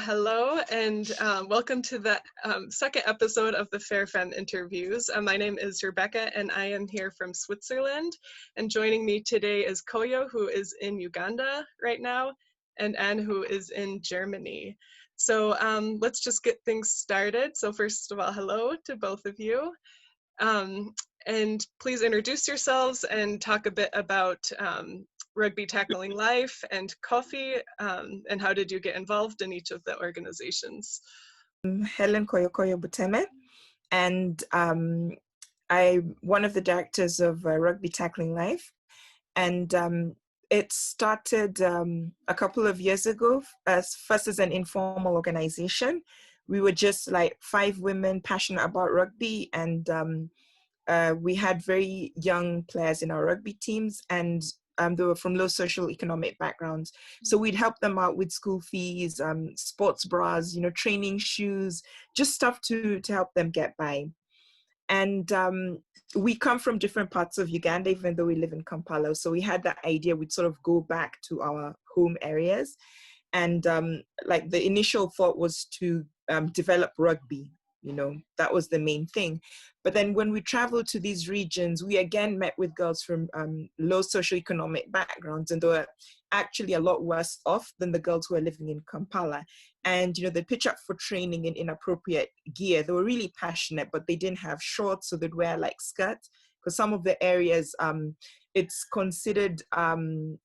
Hello, and welcome to the second episode of the FairFem Interviews. My name is Rebecca, and I am here from Switzerland. And joining me today is Koyo, who is in Uganda right now, and Anne, who is in Germany. So let's just get things started. So first of all, hello to both of you. And please introduce yourselves and talk a bit about Rugby Tackling Life and COOFFEEE, and how did you get involved in each of the organizations? Helen Buteme, and I'm one of the directors of Rugby Tackling Life, and it started a couple of years ago first as an informal organization. We were just like 5 women passionate about rugby, and we had very young players in our rugby teams, and they were from low social economic backgrounds. So we'd help them out with school fees, sports bras, training shoes, just stuff to help them get by. And we come from different parts of Uganda, even though we live in Kampala. So we had that idea, we'd sort of go back to our home areas. And like the initial thought was to develop rugby. That was the main thing. But then when we traveled to these regions, we again met with girls from low socioeconomic backgrounds, and they were actually a lot worse off than the girls who were living in Kampala. And, they pitch up for training in inappropriate gear. They were really passionate, but they didn't have shorts, so they'd wear like skirts. Because some of the areas, it's considered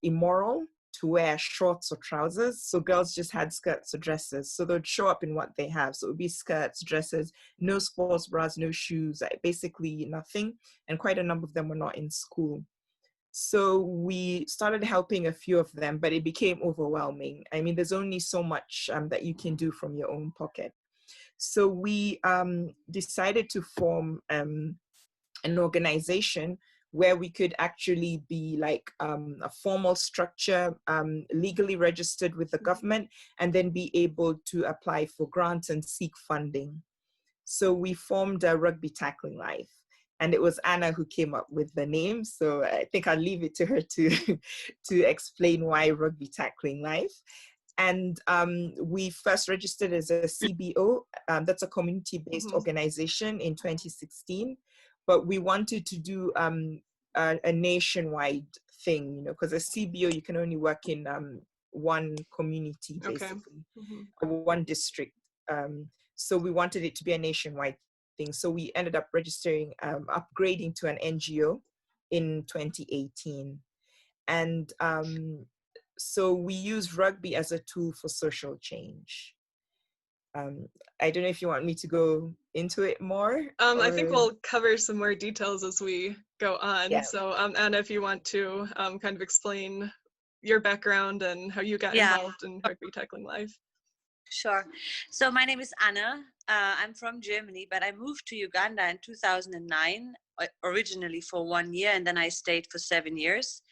immoral to wear shorts or trousers. So girls just had skirts or dresses. So they'd show up in what they have. So it would be skirts, dresses, no sports bras, no shoes, basically nothing. And quite a number of them were not in school. So we started helping a few of them, but it became overwhelming. I mean, there's only so much that you can do from your own pocket. So we decided to form an organization where we could actually be like a formal structure, legally registered with the government, and then be able to apply for grants and seek funding. So we formed Rugby Tackling Life, and it was Anna who came up with the name. So I think I'll leave it to her to explain why Rugby Tackling Life. And we first registered as a CBO, that's a community-based organization, in 2016. But we wanted to do a nationwide thing, because a CBO, you can only work in one community, basically, one district. So we wanted it to be a nationwide thing. So we ended up registering, upgrading to an NGO in 2018. And so we use rugby as a tool for social change. I don't know if you want me to go into it more. I think we'll cover some more details as we go on. Yeah. So Anna, if you want to kind of explain your background and how you got involved in Rugby Tackling Life. Sure. So my name is Anna. I'm from Germany, but I moved to Uganda in 2009, originally for 1 year, and then I stayed for 7 years.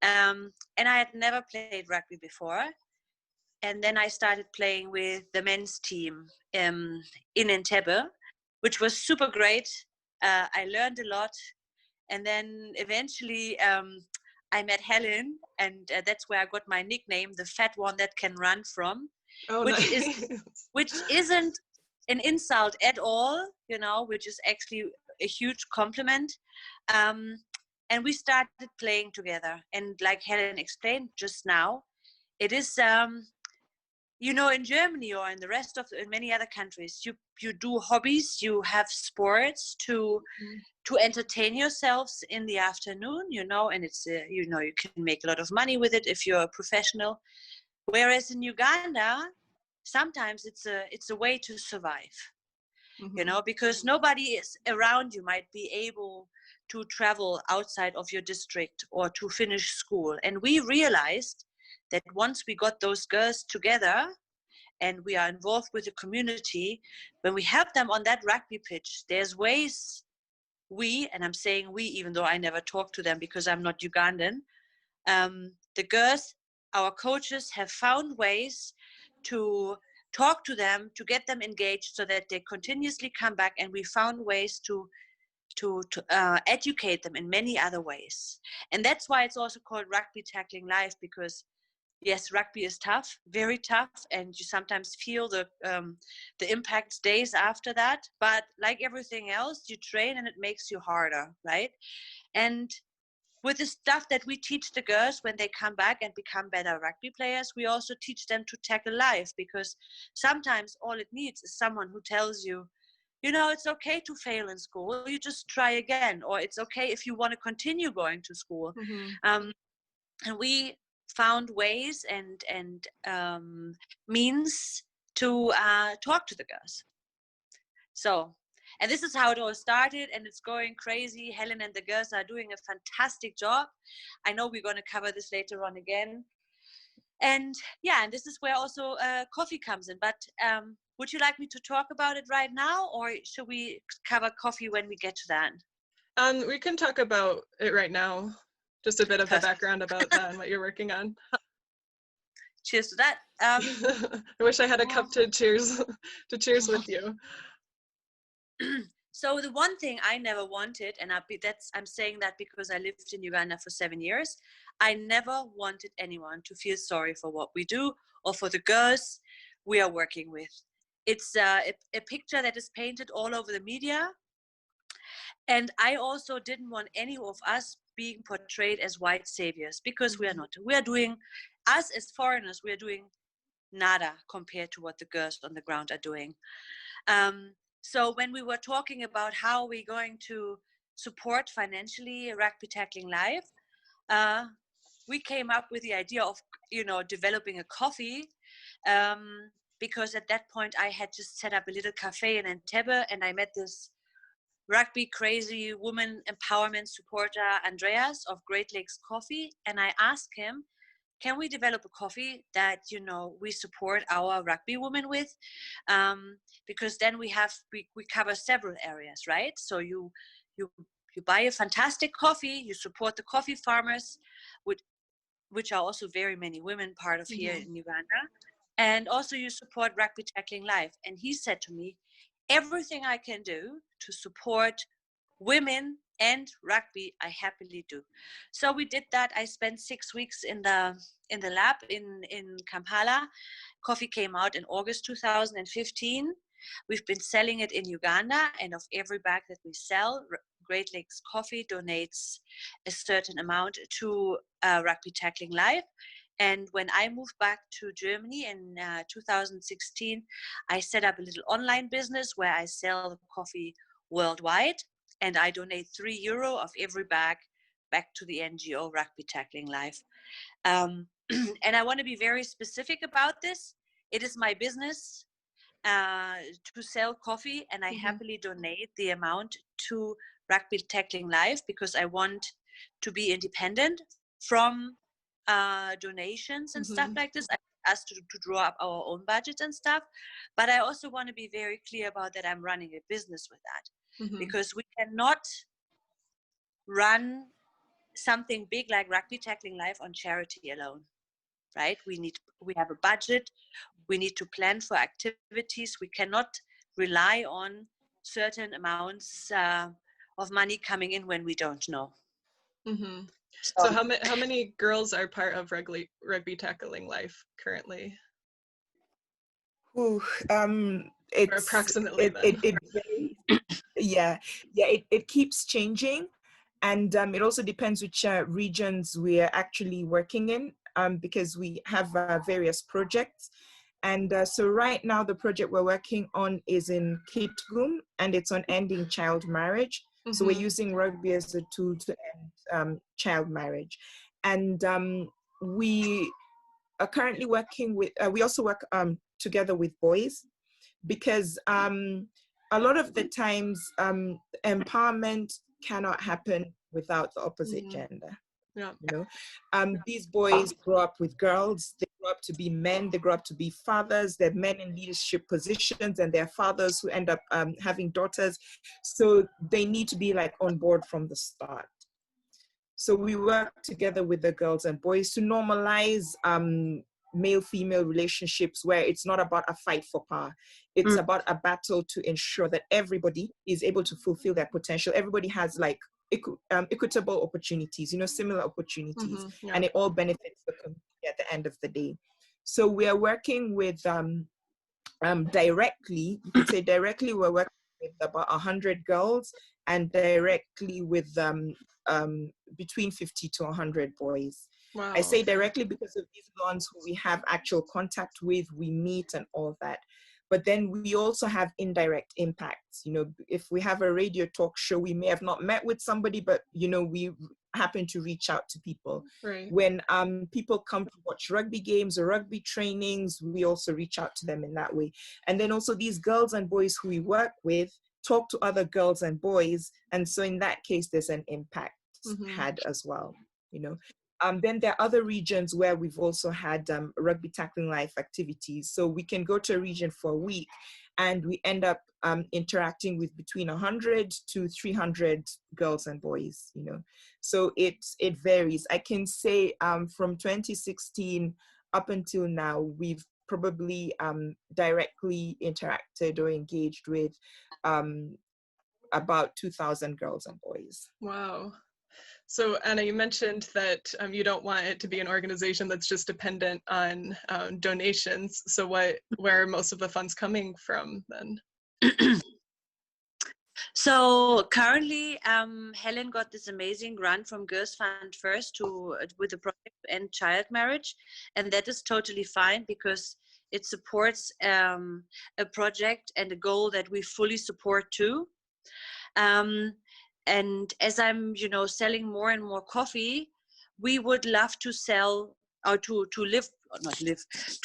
And I had never played rugby before. And then I started playing with the men's team in Entebbe, which was super great. I learned a lot. And then eventually I met Helen, and that's where I got my nickname, the fat one that can run from, which isn't an insult at all, which is actually a huge compliment. And we started playing together. And like Helen explained just now, it is... in Germany or in the rest of in many other countries, you do hobbies, you have sports to entertain yourselves in the afternoon, and it's you can make a lot of money with it if you're a professional. Whereas in Uganda, sometimes it's a way to survive, because nobody is around you might be able to travel outside of your district or to finish school. And we realized that once we got those girls together and we are involved with the community, when we have them on that rugby pitch, there's ways and I'm saying we, even though I never talk to them because I'm not Ugandan, the girls, our coaches have found ways to talk to them, to get them engaged so that they continuously come back, and we found ways to educate them in many other ways. And that's why it's also called Rugby Tackling Life, because yes, rugby is tough, very tough, and you sometimes feel the impacts days after that. But like everything else, you train and it makes you harder, right? And with the stuff that we teach the girls when they come back and become better rugby players, we also teach them to tackle life, because sometimes all it needs is someone who tells you, you know, it's okay to fail in school, you just try again, or it's okay if you want to continue going to school. And we found ways and means to talk to the girls. So, and this is how it all started, and it's going crazy. Helen and the girls are doing a fantastic job. I know we're going to cover this later on again. And yeah, and this is where also coffee comes in. But would you like me to talk about it right now, or should we cover coffee when we get to that? We can talk about it right now. Just a bit of Perfect. a background about that and what you're working on. Cheers to that. I wish I had a cup to cheers with you. So the one thing I never wanted, and I'm saying that because I lived in Uganda for 7 years, I never wanted anyone to feel sorry for what we do or for the girls we are working with. It's a picture that is painted all over the media. And I also didn't want any of us being portrayed as white saviors, because we are not. We are doing, us as foreigners, we are doing nada compared to what the girls on the ground are doing. So when we were talking about how we're going to support financially Rugby Tackling Life, we came up with the idea of, you know, developing a coffee, because at that point I had just set up a little cafe in Entebbe, and I met this rugby crazy woman empowerment supporter, Andreas of Great Lakes Coffee, and I asked him, can we develop a coffee that, you know, we support our rugby women with? Because then we cover several areas, right? So you buy a fantastic coffee, you support the coffee farmers, which are also very many women part of here in Uganda, and also you support Rugby Tackling Life. And he said to me, everything I can do to support women and rugby, I happily do. So we did that. I spent 6 weeks in the lab in Kampala. Coffee came out in August 2015. We've been selling it in Uganda, and of every bag that we sell, Great Lakes Coffee donates a certain amount to Rugby Tackling Life. And when I moved back to Germany in 2016, I set up a little online business where I sell coffee worldwide, and I donate €3 of every bag back to the NGO Rugby Tackling Life. And I want to be very specific about this. It is my business to sell coffee, and I happily donate the amount to Rugby Tackling Life, because I want to be independent from donations and stuff like this. I asked to draw up our own budget and stuff, but I also want to be very clear about that I'm running a business with that, because we cannot run something big like Rugby Tackling Life on charity alone, right? We have a budget, we need to plan for activities, we cannot rely on certain amounts of money coming in when we don't know. So how many girls are part of Rugby Tackling Life currently? Ooh, or approximately it varies. It keeps changing, and it also depends which regions we are actually working in, because we have various projects. And so right now the project we're working on is in Kitgum, and it's on ending child marriage. So we're using rugby as a tool to end child marriage. And we are currently working with, we also work together with boys, because a lot of the times empowerment cannot happen without the opposite gender. Yeah. You know, these boys grow up with girls, they grow up to be men, they grow up to be fathers, they're men in leadership positions, and they're fathers who end up having daughters. So they need to be like on board from the start. So we work together with the girls and boys to normalize male-female relationships where it's not about a fight for power. It's about a battle to ensure that everybody is able to fulfill their potential. Everybody has like equitable opportunities, similar opportunities, Yeah. and it all benefits the community at the end of the day. So we are working with directly, you could say directly, we're working with about 100 girls, and directly with between 50 to 100 boys. Wow. I say Okay. directly because of these ones who we have actual contact with, we meet and all that. But then we also have indirect impacts. If we have a radio talk show, we may have not met with somebody, but we happen to reach out to people. Right. When people come to watch rugby games or rugby trainings, we also reach out to them in that way. And then also these girls and boys who we work with talk to other girls and boys. And so in that case, there's an impact had as well, Then there are other regions where we've also had Rugby Tackling Life activities. So we can go to a region for a week and we end up interacting with between 100 to 300 girls and boys, So it varies. I can say from 2016 up until now, we've probably directly interacted or engaged with about 2,000 girls and boys. Wow. So Anna, you mentioned that you don't want it to be an organization that's just dependent on donations. So where are most of the funds coming from then? So currently, Helen got this amazing grant from Girls Fund First with the project to end child marriage, and that is totally fine because it supports a project and a goal that we fully support too. And as I'm, selling more and more coffee, we would love to sell or to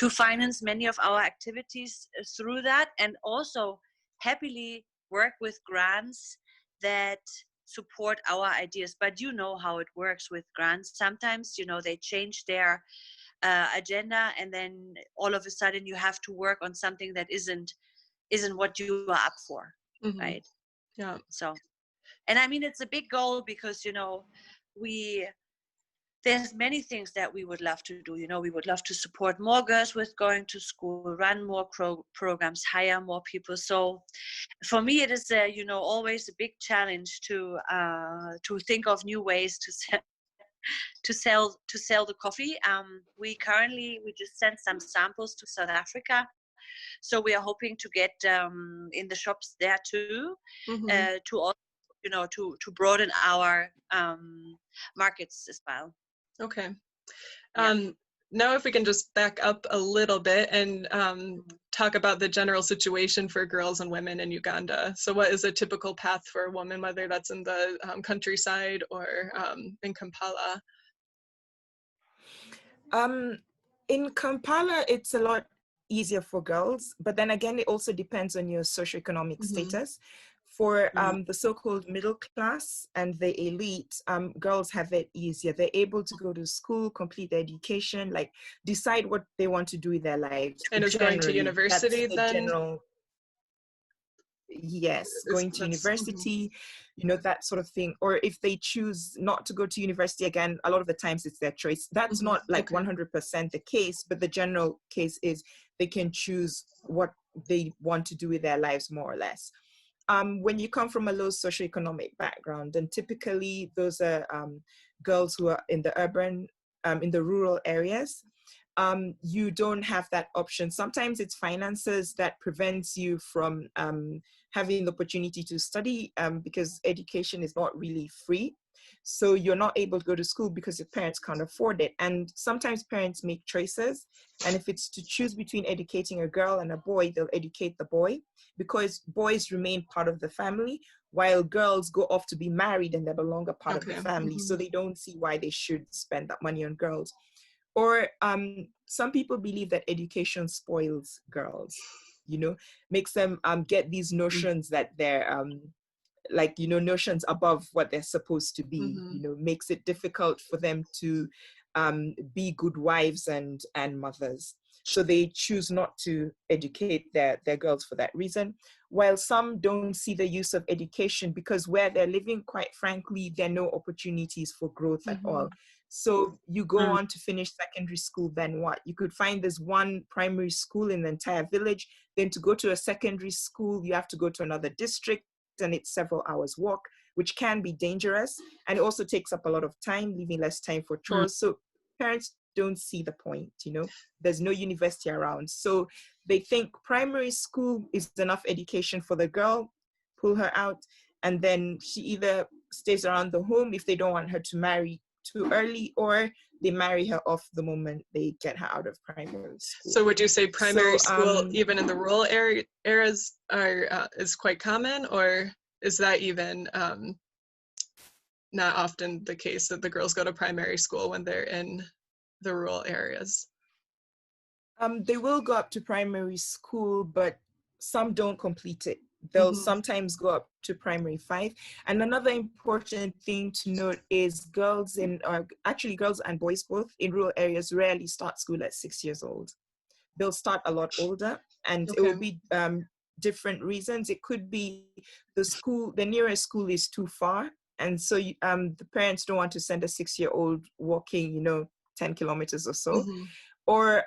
finance many of our activities through that, and also happily work with grants that support our ideas. But you know how it works with grants. Sometimes, they change their agenda, and then all of a sudden you have to work on something that isn't what you are up for, right? Yeah. So, and I mean, it's a big goal because, there's many things that we would love to do. We would love to support more girls with going to school, run more programs, hire more people. So for me, it is, always a big challenge to think of new ways to sell the coffee. We just sent some samples to South Africa. So we are hoping to get in the shops there too, to also, to broaden our markets as well. Okay. Yeah. Now if we can just back up a little bit and talk about the general situation for girls and women in Uganda. So what is a typical path for a woman, whether that's in the countryside or in Kampala? In Kampala, it's a lot easier for girls, but then again, it also depends on your socioeconomic status. For the so-called middle class and the elite, girls have it easier. They're able to go to school, complete their education, like decide what they want to do with their lives. And is going to university then? Yes, going to university, that sort of thing. Or if they choose not to go to university, again, a lot of the times it's their choice. That's not like 100% the case, but the general case is they can choose what they want to do with their lives, more or less. When you come from a low socioeconomic background, and typically those are girls who are in the urban, in the rural areas, you don't have that option. Sometimes it's finances that prevents you from having the opportunity to study because education is not really free. So you're not able to go to school because your parents can't afford it. And sometimes parents make choices. And if it's to choose between educating a girl and a boy, they'll educate the boy because boys remain part of the family while girls go off to be married and they're no longer part of the family. So they don't see why they should spend that money on girls. Or some people believe that education spoils girls, makes them get these notions that they're notions above what they're supposed to be, makes it difficult for them to be good wives and mothers. So they choose not to educate their girls for that reason. While some don't see the use of education because where they're living, quite frankly, there are no opportunities for growth at all. So you go on to finish secondary school, then what? You could find this one primary school in the entire village. Then to go to a secondary school, you have to go to another district and it's several hours walk. which can be dangerous. And it also takes up a lot of time, leaving less time for chores. So parents don't see the point, you know, there's no university around. So they think primary school is enough education for the girl, pull her out, and then she either stays around the home if they don't want her to marry too early, or they marry her off the moment they get her out of primary school. So would you say primary school, even in the rural areas, is quite common, or is that even not often the case that the girls go to primary school when they're in the rural areas? They will go up to primary school, but some don't complete it. They'll sometimes go up to primary 5. And another important thing to note is girls and boys both in rural areas rarely start school at 6 years old. They'll start a lot older, and it will be different reasons. It could be the nearest school is too far, and so the parents don't want to send a 6-year-old walking, you know, 10 kilometers or so. Or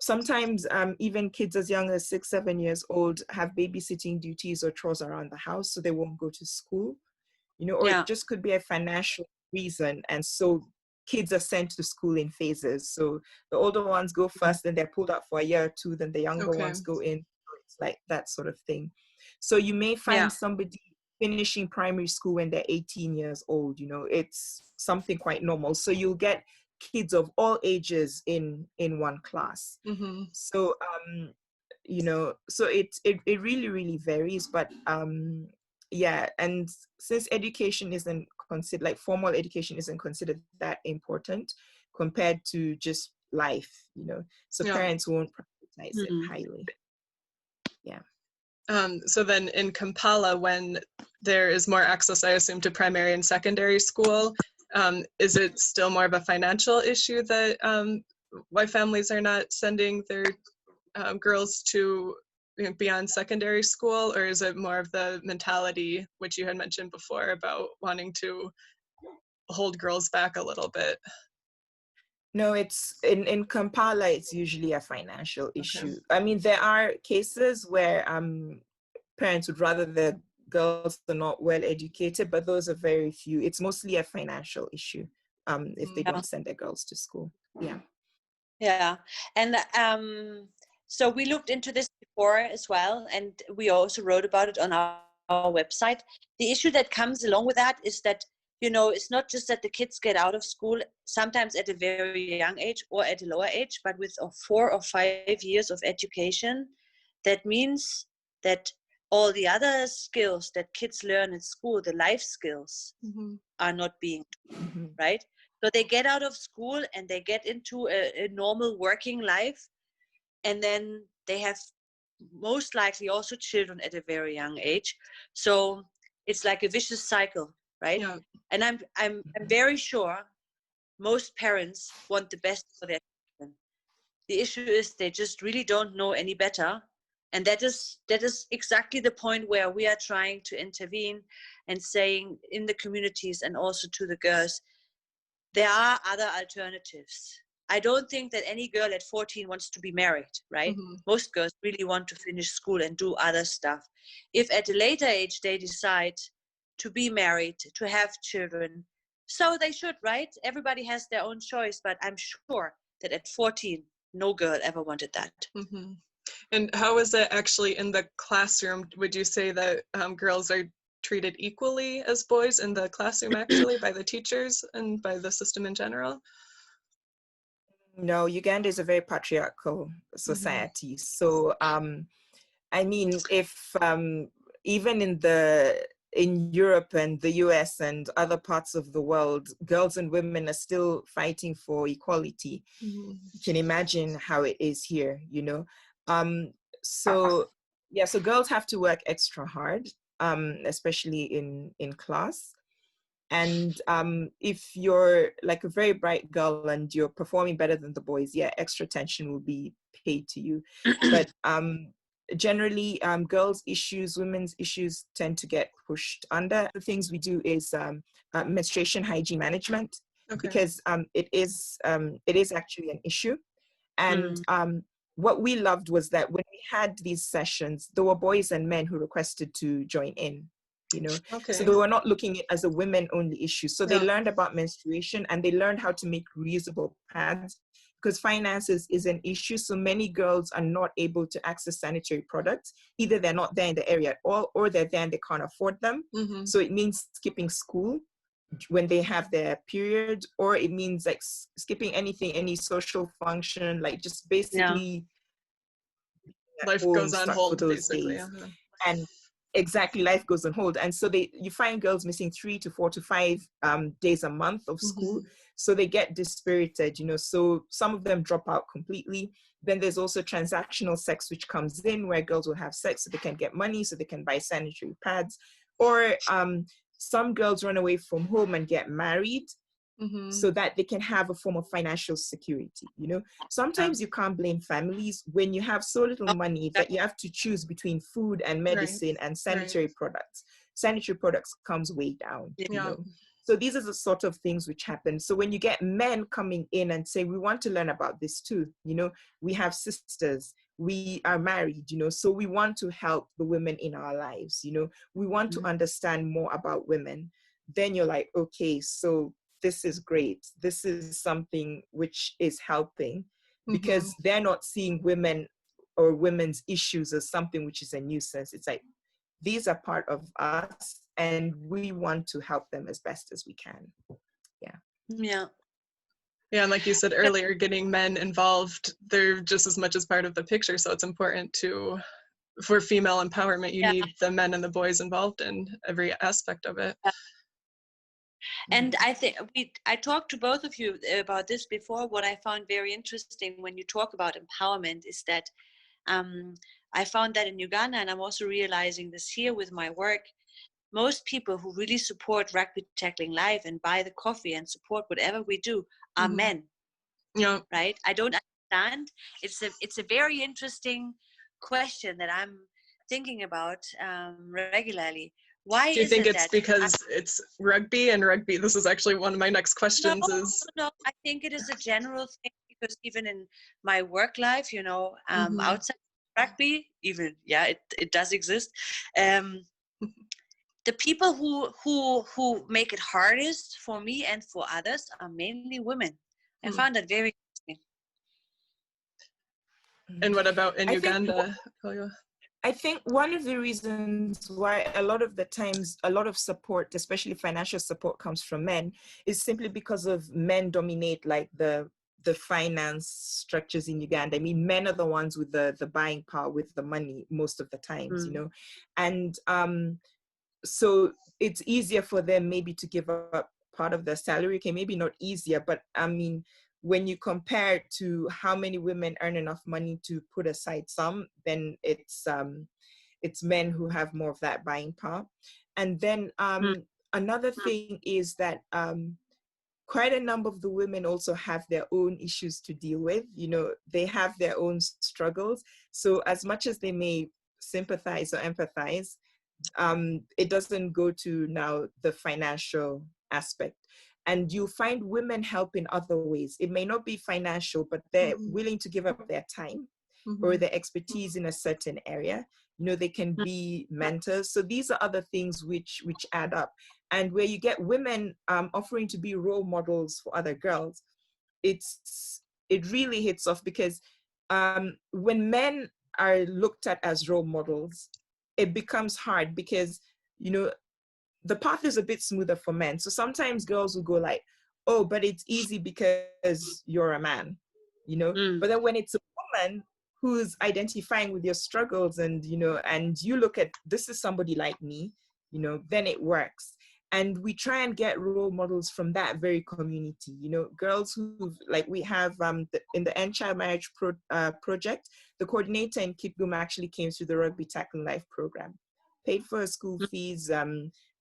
sometimes even kids as young as 6-7 years old have babysitting duties or chores around the house, so they won't go to school, you know, or it just could be a financial reason. And so kids are sent to school in phases. So the older ones go first, then they're pulled out for a year or two, then the younger ones go in. It's like that sort of thing. So you may find somebody finishing primary school when they're 18 years old, you know, it's something quite normal. So you'll get kids of all ages in one class. So you know, so it really varies, but yeah. And since education isn't considered, like formal education isn't considered that important compared to just life, you know, so parents won't prioritize it highly. So then in Kampala, when there is more access, I assume, to primary and secondary school, is it still more of a financial issue that why families are not sending their girls to, you know, beyond secondary school, or is it more of the mentality which you had mentioned before about wanting to hold girls back a little bit? No, it's in Kampala, it's usually a financial issue. I mean, there are cases where parents would rather the girls are not well educated, but those are very few. It's mostly a financial issue if they don't send their girls to school. And so we looked into this before as well, and we also wrote about it on our website. The issue that comes along with that is that, you know, it's not just that the kids get out of school sometimes at a very young age or at a lower age, but with 4 or 5 years of education. That means that all the other skills that kids learn at school, the life skills, are not being taught, right? So they get out of school and they get into a normal working life, and then they have most likely also children at a very young age. So it's like a vicious cycle, right? And I'm very sure most parents want the best for their children. The issue is they just really don't know any better. And that is exactly the point where we are trying to intervene and saying in the communities and also to the girls, there are other alternatives. I don't think that any girl at 14 wants to be married, right? Most girls really want to finish school and do other stuff. If at a later age they decide to be married, to have children, so they should, right? Everybody has their own choice, but I'm sure that at 14, no girl ever wanted that. And how is it actually in the classroom? Would you say that girls are treated equally as boys in the classroom, actually, by the teachers and by the system in general? No, Uganda is a very patriarchal society. So, I mean, if even in Europe and the US and other parts of the world, girls and women are still fighting for equality. You can imagine how it is here, you know. So girls have to work extra hard, especially in class. And if you're like a very bright girl and you're performing better than the boys, extra attention will be paid to you. But generally, girls' issues, women's issues tend to get pushed under. The things we do is menstruation hygiene management, because it is actually an issue. And what we loved was that when we had these sessions, there were boys and men who requested to join in. you know. Okay. So they were not looking at it as a women only issue. So they Yeah. learned about menstruation, and they learned how to make reusable pads, because finances is an issue. So many girls are not able to access sanitary products. Either they're not there in the area at all, or they're there and they can't afford them. Mm-hmm. So it means skipping school when they have their period, or it means like skipping anything, any social function, like just basically Life home goes on stuck for hold, those basically. days. And exactly, life goes on hold. And so you find girls missing 3 to 4 to 5 days a month of school. Mm-hmm. So they get dispirited, you know. So some of them drop out completely. Then there's also transactional sex, which comes in, where girls will have sex so they can get money, so they can buy sanitary pads. Or some girls run away from home and get married, Mm-hmm. so that they can have a form of financial security, you know. Sometimes you can't blame families when you have so little money that you have to choose between food and medicine and sanitary products. Sanitary products comes way down, you know. So these are the sort of things which happen. So when you get men coming in and say, we want to learn about this too, you know, we have sisters, we are married, you know, so we want to help the women in our lives, you know, we want to understand more about women. Then you're like, okay, so this is great. This is something which is helping, because they're not seeing women or women's issues as something which is a nuisance. It's like, these are part of us and we want to help them as best as we can. Yeah. And like you said earlier, getting men involved, they're just as much as part of the picture. So it's important for female empowerment, you need the men and the boys involved in every aspect of it. And I think I talked to both of you about this before. What I found very interesting when you talk about empowerment is that I found that in Uganda, and I'm also realizing this here with my work, most people who really support Rugby Tackling Life and buy the coffee and support whatever we do are men. Yeah. Right? I don't understand. It's a very interesting question that I'm thinking about regularly. Why do you think it's that because it's rugby and rugby? This is actually one of my next questions. No, I think it is a general thing, because even in my work life, you know, outside rugby, even it does exist. The people who make it hardest for me and for others are mainly women. I found that very interesting. And what about in Uganda? I think one of the reasons why a lot of the times a lot of support, especially financial support, comes from men is simply because of men dominate like the finance structures in Uganda. I mean, men are the ones with the buying power, with the money most of the times, you know. And so it's easier for them maybe to give up part of their salary. Okay, maybe not easier, but I mean, when you compare to how many women earn enough money to put aside some, then it's men who have more of that buying power. And then another thing is that quite a number of the women also have their own issues to deal with. You know, they have their own struggles. So as much as they may sympathize or empathize, it doesn't go to now the financial aspect. And you find women help in other ways. It may not be financial, but they're willing to give up their time or their expertise in a certain area. You know, they can be mentors. So these are other things which add up. And where you get women offering to be role models for other girls, it really hits off, because when men are looked at as role models, it becomes hard, because, you know, the path is a bit smoother for men. So sometimes girls will go like, oh, but it's easy because you're a man, you know. But then when it's a woman who's identifying with your struggles, and, you know, and you look at, this is somebody like me, you know, then it works. And we try and get role models from that very community, you know, girls who, like, we have in the End Child Marriage project, the coordinator in Kitgum actually came through the Rugby Tackling Life program, paid for her school fees,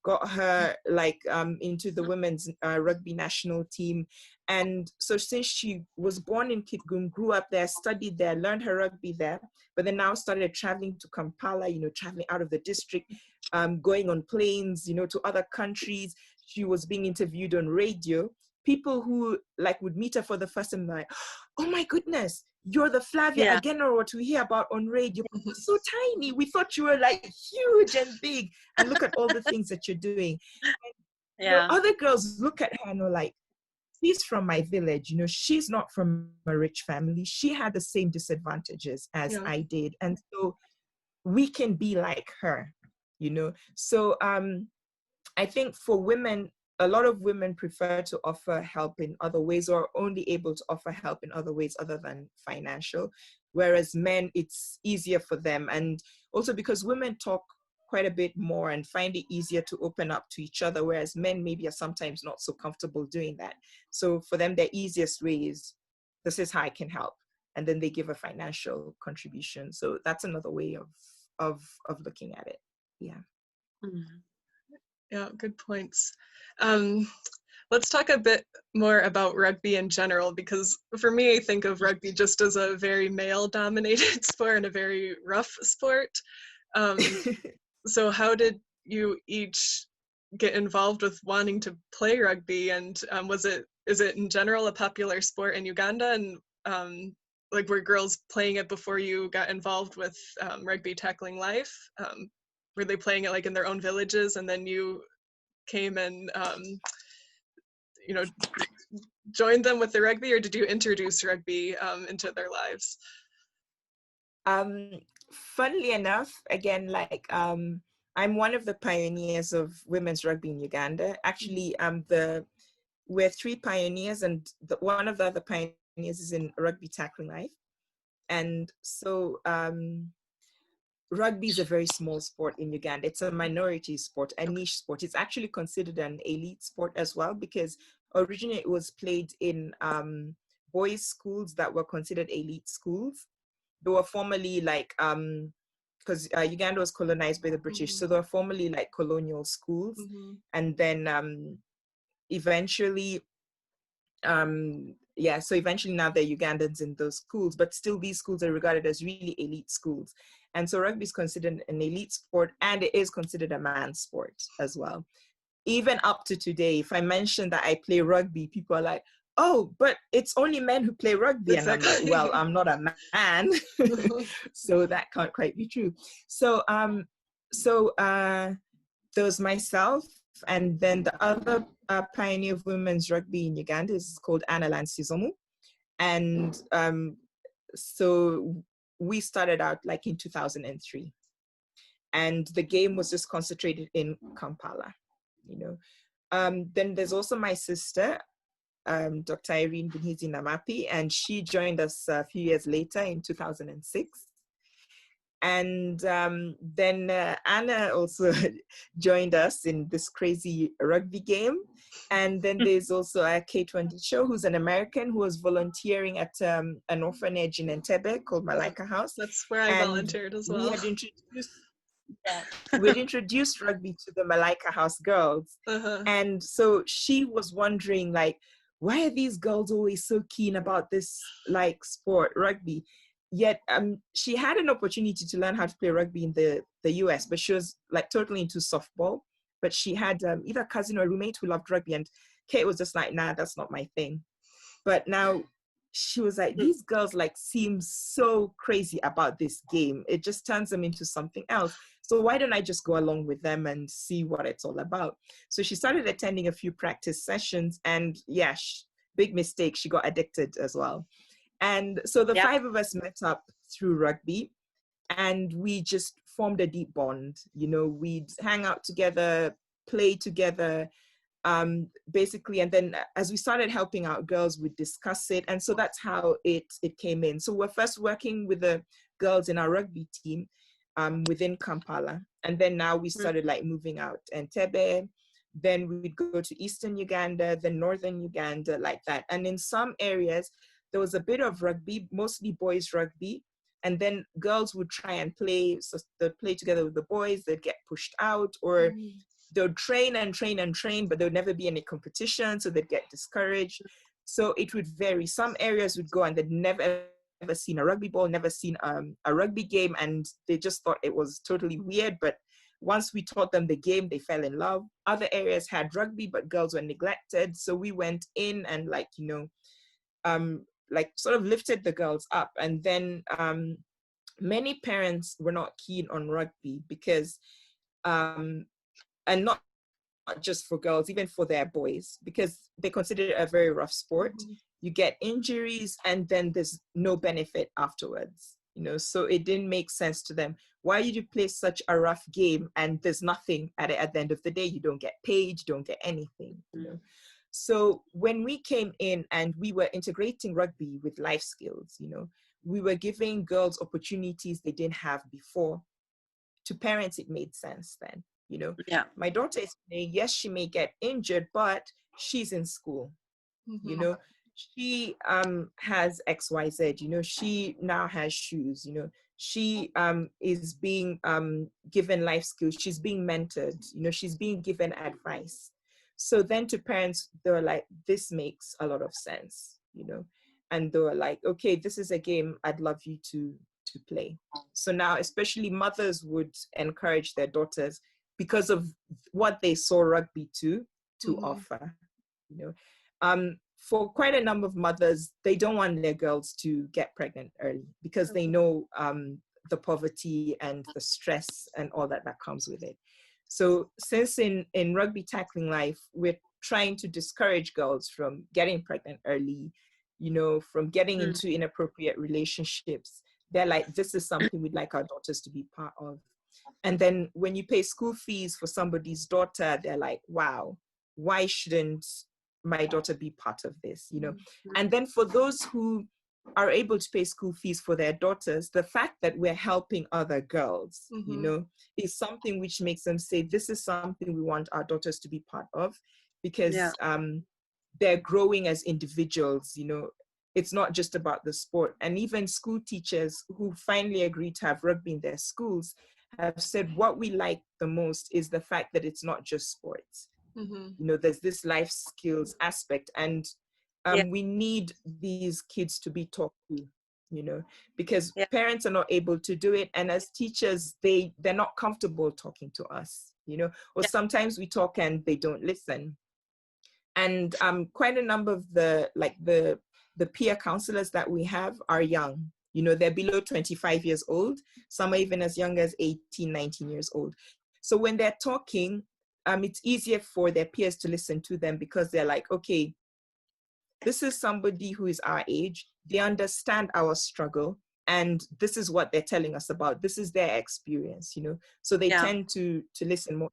got her like into the women's rugby national team. And so since she was born in Kitgum, grew up there, studied there, learned her rugby there, but then now started traveling to Kampala, you know, traveling out of the district, going on planes, you know, to other countries. She was being interviewed on radio. People who like would meet her for the first time, like, oh my goodness, you're the Flavia Yeah. again, or what we hear about on radio. You're so tiny. We thought you were like huge and big. And look at all the things that you're doing. And, Yeah. other girls look at her and are like, she's from my village. She's not from a rich family. She had the same disadvantages as I did. And so we can be like her, So I think for women, a lot of women prefer to offer help in other ways, or only able to offer help in other ways other than financial, whereas men, it's easier for them. And also because women talk quite a bit more and find it easier to open up to each other, whereas men maybe are sometimes not so comfortable doing that. So for them, the easiest way is, this is how I can help. And then they give a financial contribution. So that's another way of looking at it. Yeah. Mm-hmm. Yeah, good points. Let's talk a bit more about rugby in general, because for me, I think of rugby just as a very male-dominated sport and a very rough sport. So how did you each get involved with wanting to play rugby? And is it in general a popular sport in Uganda? And like, were girls playing it before you got involved with Rugby Tackling Life? Were they playing it like in their own villages, and then you came and joined them with the rugby, or did you introduce rugby into their lives? Funnily enough, again, like I'm one of the pioneers of women's rugby in Uganda. Actually, we're three pioneers, and one of the other pioneers is in Rugby Tackling Life. And so rugby is a very small sport in Uganda. It's a minority sport, a niche sport. It's actually considered an elite sport as well, because originally it was played in boys' schools that were considered elite schools. They were formerly like, because Uganda was colonized by the British, so they were formerly like colonial schools. And then eventually, so eventually now they're Ugandans in those schools, but still these schools are regarded as really elite schools. And so rugby is considered an elite sport, and it is considered a man's sport as well. Even up to today, if I mention that I play rugby, people are like, oh, but it's only men who play rugby. Exactly. And I'm like, well, I'm not a man. So that can't quite be true. So there was myself, and then the other pioneer of women's rugby in Uganda is called Helen and COOFFEEE. And so we started out like in 2003. And the game was just concentrated in Kampala, Then there's also my sister, Dr. Irene Binizi Namapi, and she joined us a few years later in 2006. And then Anna also joined us in this crazy rugby game. And then there's also Kate Wandisho, who's an American who was volunteering at an orphanage in Entebbe called Malaika House. That's where I volunteered as well. We'd introduced rugby to the Malaika House girls. And so she was wondering, like, why are these girls always so keen about this like sport, rugby? Yet she had an opportunity to learn how to play rugby in the US, but she was like totally into softball. But she had either a cousin or a roommate who loved rugby, and Kate was just like, nah, that's not my thing. But now she was like, these girls like seem so crazy about this game. It just turns them into something else. So why don't I just go along with them and see what it's all about? So she started attending a few practice sessions, and yeah, big mistake, she got addicted as well. And so the five of us met up through rugby, and we just formed a deep bond. We'd hang out together, play together, basically. And then as we started helping out girls, we'd discuss it. And so that's how it came in. So we're first working with the girls in our rugby team within Kampala. And then now we started like moving out Entebbe. Then we'd go to Eastern Uganda, then Northern Uganda, like that. And in some areas, there was a bit of rugby, mostly boys rugby, and then girls would try and play. So they'd play together with the boys, they'd get pushed out, or they'd train and train and train, but there would never be any competition, so they'd get discouraged. So it would vary. Some areas would go and they'd never ever seen a rugby ball, never seen a rugby game, and they just thought it was totally weird. But once we taught them the game, they fell in love. Other areas had rugby, but girls were neglected. So we went in and like sort of lifted the girls up. And then many parents were not keen on rugby because, and not just for girls, even for their boys, because they consider it a very rough sport. You get injuries and then there's no benefit afterwards, you know, so it didn't make sense to them. Why would you play such a rough game and there's nothing at it at the end of the day? You don't get paid, you don't get anything, you know. So when we came in and we were integrating rugby with life skills, you know, we were giving girls opportunities they didn't have before. To parents, it made sense then, you know. Yeah. My daughter is playing, yes, she may get injured, but she's in school, you know. She has XYZ, you know, she now has shoes, you know, she is being given life skills, she's being mentored, you know, she's being given advice. So then to parents, they were like, this makes a lot of sense, you know, and they were like, okay, this is a game I'd love you to play. So now especially mothers would encourage their daughters because of what they saw rugby to offer, you know. For quite a number of mothers, they don't want their girls to get pregnant early because they know the poverty and the stress and all that comes with it. So since in Rugby Tackling Life, we're trying to discourage girls from getting pregnant early, you know, from getting into inappropriate relationships. They're like, this is something we'd like our daughters to be part of. And then when you pay school fees for somebody's daughter, they're like, wow, why shouldn't my daughter be part of this, you know? And then for those who are able to pay school fees for their daughters, the fact that we're helping other girls, you know, is something which makes them say, this is something we want our daughters to be part of, because they're growing as individuals, you know. It's not just about the sport. And even school teachers who finally agreed to have rugby in their schools have said what we like the most is the fact that it's not just sports. You know, there's this life skills aspect, and we need these kids to be taught to, you know, because parents are not able to do it, and as teachers they're not comfortable talking to us, you know, or sometimes we talk and they don't listen. And quite a number of the peer counselors that we have are young, you know, they're below 25 years old, some are even as young as 18, 19 years old. So when they're talking, it's easier for their peers to listen to them because they're like, okay, this is somebody who is our age, they understand our struggle, and this is what they're telling us about, this is their experience, you know. So they tend to listen more,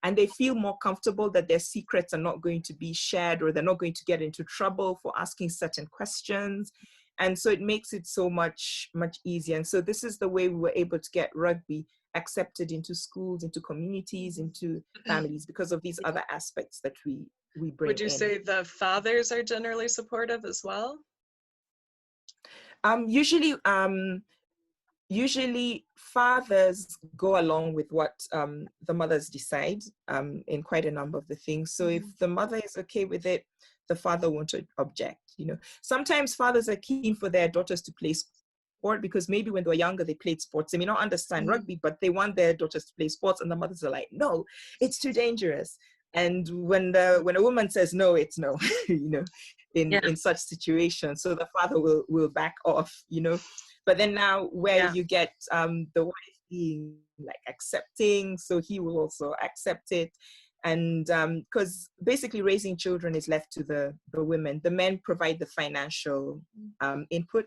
and they feel more comfortable that their secrets are not going to be shared, or they're not going to get into trouble for asking certain questions. And so it makes it so much easier. And so this is the way we were able to get rugby accepted into schools, into communities, into families, because of these other aspects that we bring in. Would you say the fathers are generally supportive as well? Usually fathers go along with what the mothers decide in quite a number of the things. So if the mother is okay with it, the father won't object, you know. Sometimes fathers are keen for their daughters to play sport because maybe when they were younger, they played sports. They may not understand rugby, but they want their daughters to play sports, and the mothers are like, no, it's too dangerous. And when a woman says no, it's no, you know, in such situations. So the father will back off, you know. But then now where you get the wife being like accepting, so he will also accept it. And because basically raising children is left to the women. The men provide the financial input.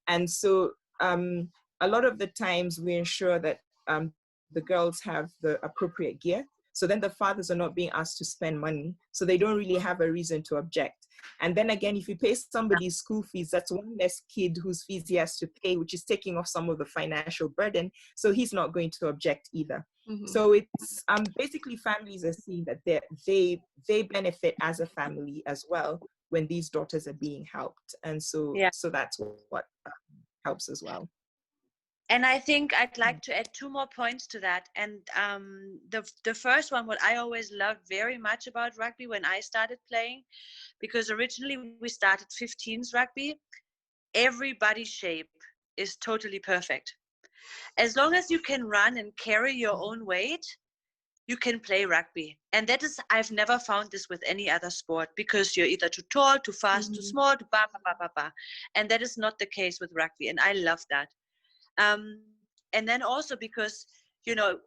And so a lot of the times we ensure that the girls have the appropriate gear. So then the fathers are not being asked to spend money. So they don't really have a reason to object. And then again, if you pay somebody's school fees, that's one less kid whose fees he has to pay, which is taking off some of the financial burden. So he's not going to object either. So it's basically families are seeing that they benefit as a family as well when these daughters are being helped. And so that's what helps as well. And I think I'd like to add 2 more points to that. And the first one, what I always loved very much about rugby when I started playing, because originally we started 15s rugby, every body shape is totally perfect. As long as you can run and carry your own weight, you can play rugby. And that is, I've never found this with any other sport, because you're either too tall, too fast, too small, too ba ba ba ba ba. And that is not the case with rugby. And I love that. And then also because, you know,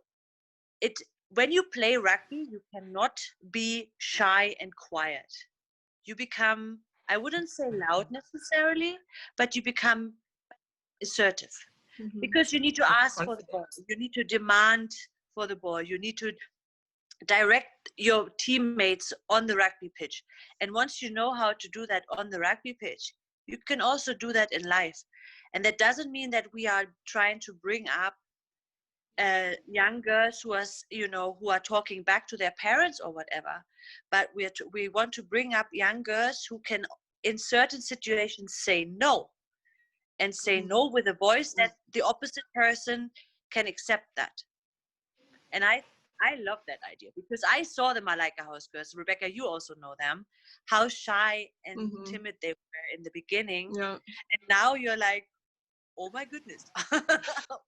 when you play rugby, you cannot be shy and quiet. You become, I wouldn't say loud necessarily, but you become assertive, because you need to ask for the ball. You need to demand for the ball. You need to direct your teammates on the rugby pitch. And once you know how to do that on the rugby pitch, you can also do that in life. And that doesn't mean that we are trying to bring up young girls who are, you know, who are talking back to their parents or whatever, but we want to bring up young girls who can, in certain situations, say no, and say no with a voice that the opposite person can accept that. And I love that idea, because I saw the Malaika House girls. Rebecca, you also know them, how shy and timid they were in the beginning. Yeah. And now you're like, oh my goodness,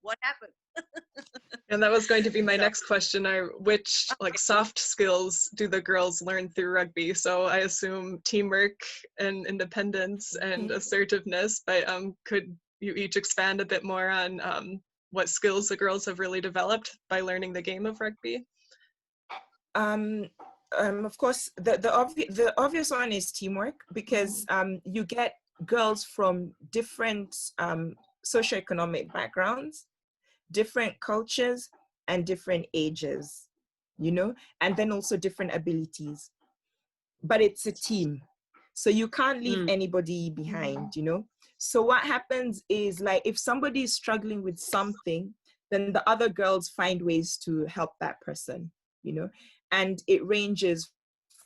what happened? And that was going to be my next question. Which like soft skills do the girls learn through rugby? So I assume teamwork and independence and assertiveness, but could you each expand a bit more on what skills the girls have really developed by learning the game of rugby? Of course, the obvious one is teamwork, because you get girls from different socioeconomic backgrounds, different cultures, and different ages, you know, and then also different abilities. But it's a team, so you can't leave anybody behind, you know. So what happens is, like, if somebody is struggling with something, then the other girls find ways to help that person, you know. And it ranges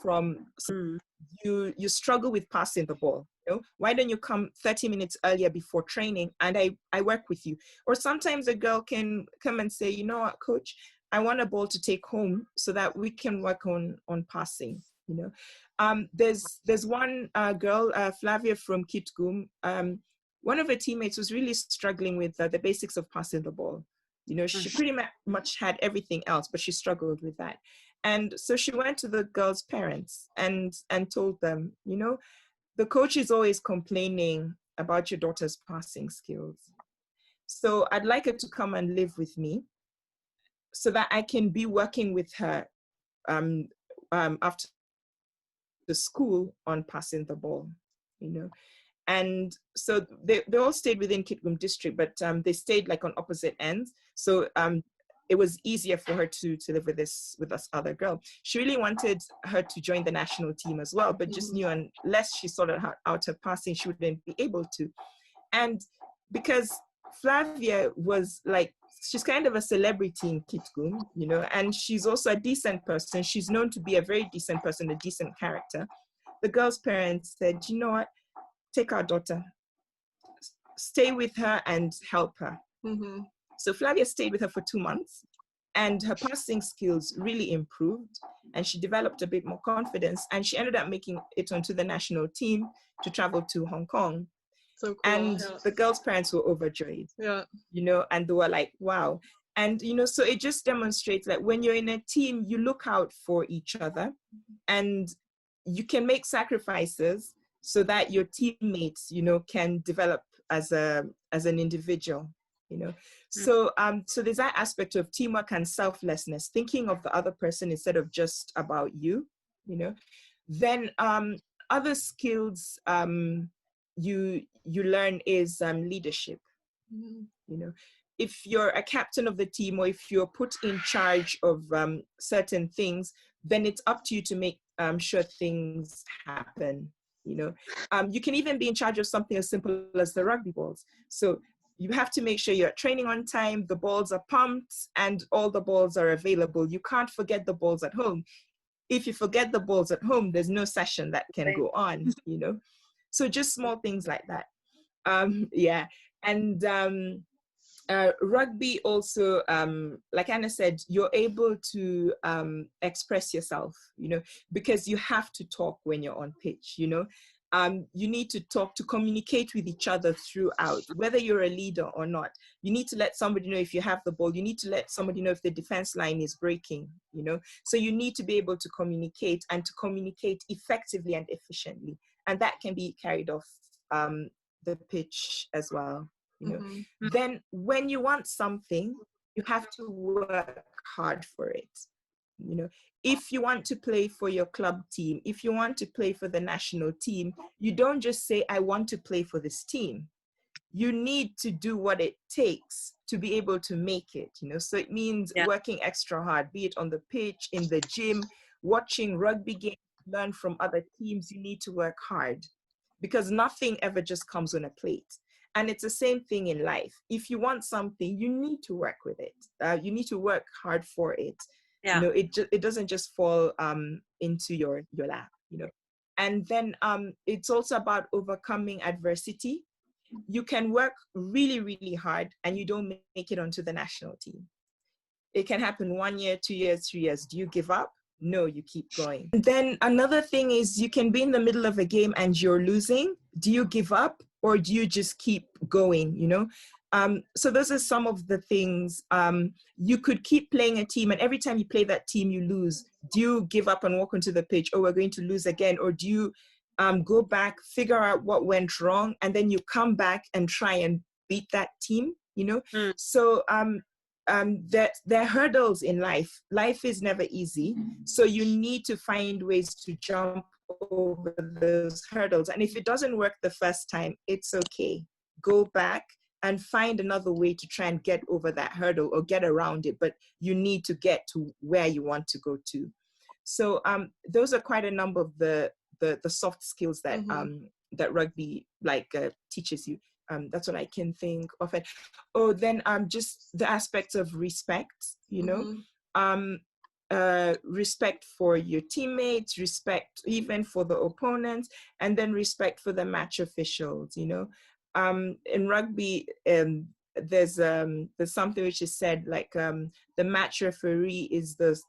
from you struggle with passing the ball, you know, why don't you come 30 minutes earlier before training and I work with you? Or sometimes a girl can come and say, you know what, coach, I want a ball to take home so that we can work on passing, you know. There's one girl, Flavia from Kitgum. One of her teammates was really struggling with the basics of passing the ball. You know, she pretty much had everything else, but she struggled with that. And so she went to the girls' parents and told them, you know, the coach is always complaining about your daughter's passing skills. So I'd like her to come and live with me so that I can be working with her after the school on passing the ball, you know. And so they all stayed within Kitgum district, but they stayed like on opposite ends. So it was easier for her to live with this other girl. She really wanted her to join the national team as well, but just knew unless she sorted out her passing, she wouldn't be able to. And because Flavia was like, she's kind of a celebrity in Kitgum, you know, and she's also a decent person. She's known to be a very decent person, a decent character. The girl's parents said, you know what, take our daughter, stay with her and help her. So Flavia stayed with her for 2 months, and her passing skills really improved, and she developed a bit more confidence, and she ended up making it onto the national team to travel to Hong Kong. So cool. And the girls' parents were overjoyed, you know, and they were like, wow. And, you know, so it just demonstrates that when you're in a team, you look out for each other, and you can make sacrifices so that your teammates, you know, can develop as an individual, you know. So so there's that aspect of teamwork and selflessness, thinking of the other person instead of just about you, you know. Then other skills you learn is leadership. You know, if you're a captain of the team, or if you're put in charge of certain things, then it's up to you to make sure things happen. You know, you can even be in charge of something as simple as the rugby balls. So you have to make sure you're training on time, the balls are pumped, and all the balls are available. You can't forget the balls at home. If you forget the balls at home, there's no session that can go on, you know. So just small things like that. Yeah. And rugby also, like Anna said, you're able to express yourself, you know, because you have to talk when you're on pitch, you know. you need to talk, to communicate with each other throughout, whether you're a leader or not. You need to let somebody know if you have the ball. You need to let somebody know if the defense line is breaking, you know. So you need to be able to communicate, and to communicate effectively and efficiently. And that can be carried off the pitch as well, you know. Mm-hmm. Then when you want something, you have to work hard for it. You know, if you want to play for your club team, if you want to play for the national team, you don't just say, I want to play for this team. You need to do what it takes to be able to make it, you know. So it means working extra hard, be it on the pitch, in the gym, watching rugby games, learn from other teams. You need to work hard, because nothing ever just comes on a plate. And it's the same thing in life. If you want something, you need to work with it. You need to work hard for it. You know, it doesn't just fall into your lap, you know. And then it's also about overcoming adversity. You can work really, really hard and you don't make it onto the national team. It can happen 1 year, 2 years, 3 years. Do you give up? No, you keep going. And then another thing is, you can be in the middle of a game and you're losing. Do you give up, or do you just keep going, you know? So those are some of the things. You could keep playing a team, and every time you play that team, you lose. Do you give up and walk onto the pitch? Oh, we're going to lose again. Or do you go back, figure out what went wrong, and then you come back and try and beat that team, you know? So there are hurdles in life. Life is never easy. So you need to find ways to jump over those hurdles. And if it doesn't work the first time, it's okay. Go back and find another way to try and get over that hurdle or get around it. But you need to get to where you want to go to. So those are quite a number of the soft skills that that rugby teaches you. That's what I can think of it. Oh, then just the aspects of respect, you know, respect for your teammates, respect even for the opponents, and then respect for the match officials, you know. In rugby, there's something which is said, like the match referee is the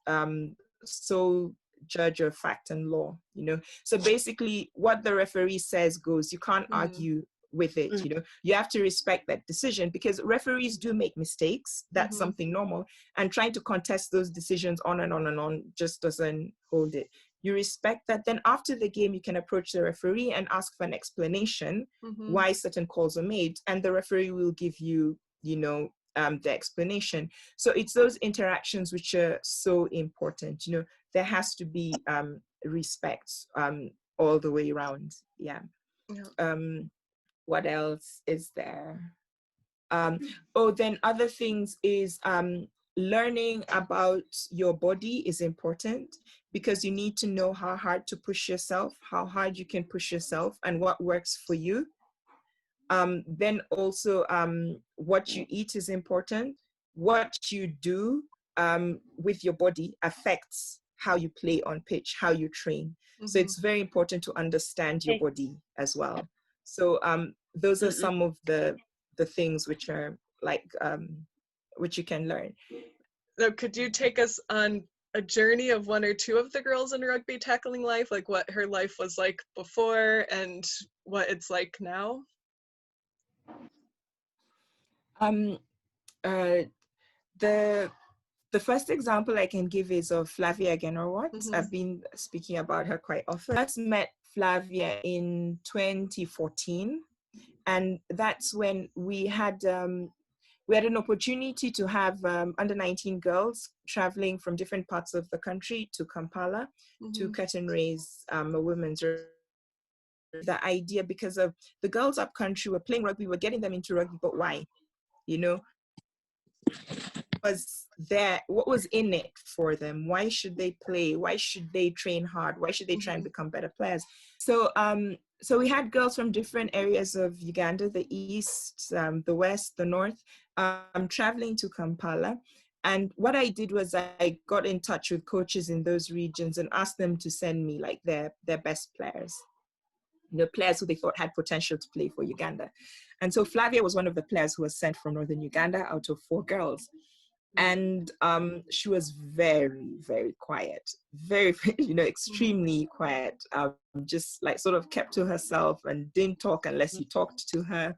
sole judge of fact and law, you know. So basically what the referee says goes. You can't argue with it, you know. You have to respect that decision, because referees do make mistakes. That's something normal, and trying to contest those decisions on and on and on just doesn't hold it. You respect that. Then after the game, you can approach the referee and ask for an explanation why certain calls are made, and the referee will give you, you know, the explanation. So it's those interactions which are so important, you know. There has to be respect all the way around. What else is there? Then other things is learning about your body is important, because you need to know how hard to push yourself, how hard you can push yourself, and what works for you. Then also what you eat is important. What you do with your body affects how you play on pitch, how you train. So it's very important to understand your body as well. So those are some of the things which are like which you can learn. So could you take us on a journey of one or two of the girls in Rugby Tackling Life, like what her life was like before and what it's like now? The first example I can give is of Flavia Generwat. I've been speaking about her quite often. I first met Flavia in 2014, and that's when we had an opportunity to have under 19 girls traveling from different parts of the country to Kampala to cut and raise a women's. The idea, because of the girls up country were playing rugby, we're getting them into rugby, but why? You know, was there, what was in it for them? Why should they play? Why should they train hard? Why should they try and become better players? So so we had girls from different areas of Uganda, the east, the west, the north, traveling to Kampala. And what I did was I got in touch with coaches in those regions and asked them to send me like their best players, you know, players who they thought had potential to play for Uganda. And so Flavia was one of the players who was sent from northern Uganda out of 4 girls. And she was very, very quiet, very, extremely quiet. Just like sort of kept to herself and didn't talk unless you talked to her.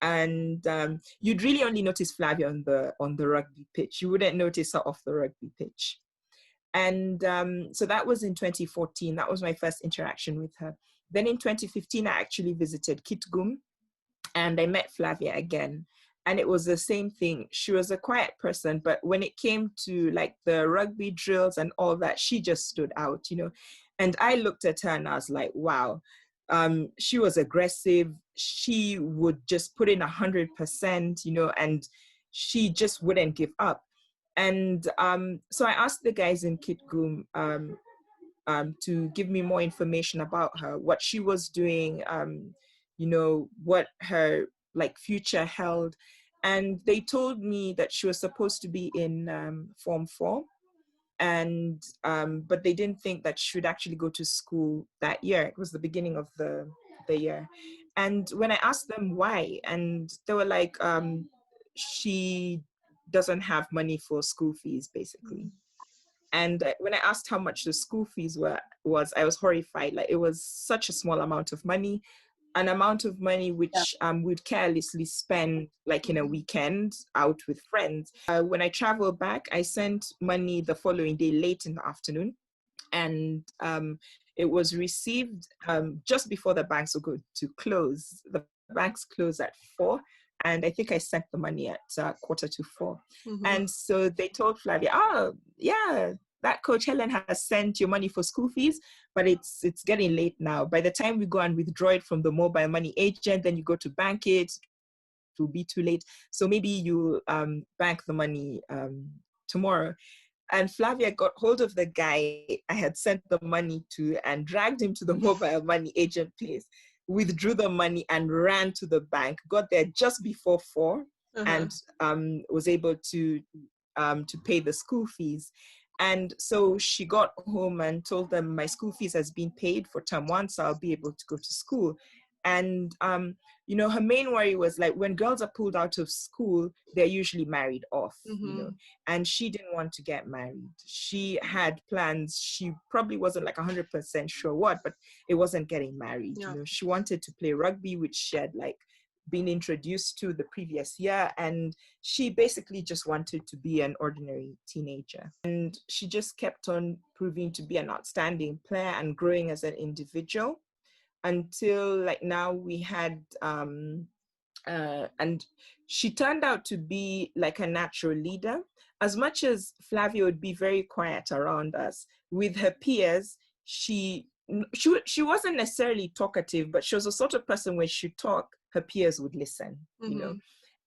And you'd really only notice Flavia on the rugby pitch. You wouldn't notice her off the rugby pitch. And so that was in 2014. That was my first interaction with her. Then in 2015, I actually visited Kitgum, and I met Flavia again. And it was the same thing. She was a quiet person, but when it came to like the rugby drills and all that, she just stood out, And I looked at her and I was like, wow. She was aggressive. She would just put in 100%, and she just wouldn't give up. And so I asked the guys in Kitgum to give me more information about her, what she was doing, what her like future held. And they told me that she was supposed to be in Form 4, and but they didn't think that she would actually go to school that year. It was the beginning of the year. And when I asked them why, and they were like, she doesn't have money for school fees, basically. And when I asked how much the school fees was, I was horrified. Like, it was such a small amount of money, an amount of money which we'd carelessly spend like in a weekend out with friends. When I traveled back, I sent money the following day late in the afternoon, and it was received just before the banks were going to close. The banks closed at 4, and I think I sent the money at 3:45. And so they told Flavia, oh yeah, that coach Helen has sent your money for school fees, but it's getting late now. By the time we go and withdraw it from the mobile money agent, then you go to bank it, it will be too late. So maybe you bank the money tomorrow. And Flavia got hold of the guy I had sent the money to and dragged him to the mobile money agent place, withdrew the money and ran to the bank, got there just before 4, and was able to pay the school fees. And so she got home and told them, my school fees has been paid for term 1, so I'll be able to go to school. And her main worry was like, when girls are pulled out of school, they're usually married off, and she didn't want to get married. She had plans. She probably wasn't like 100% sure what, but it wasn't getting married. She wanted to play rugby, which she had like been introduced to the previous year, and she basically just wanted to be an ordinary teenager. And she just kept on proving to be an outstanding player and growing as an individual, until like now we had and she turned out to be like a natural leader. As much as Flavia would be very quiet around us, with her peers, she wasn't necessarily talkative, but she was the sort of person when she talked, her peers would listen,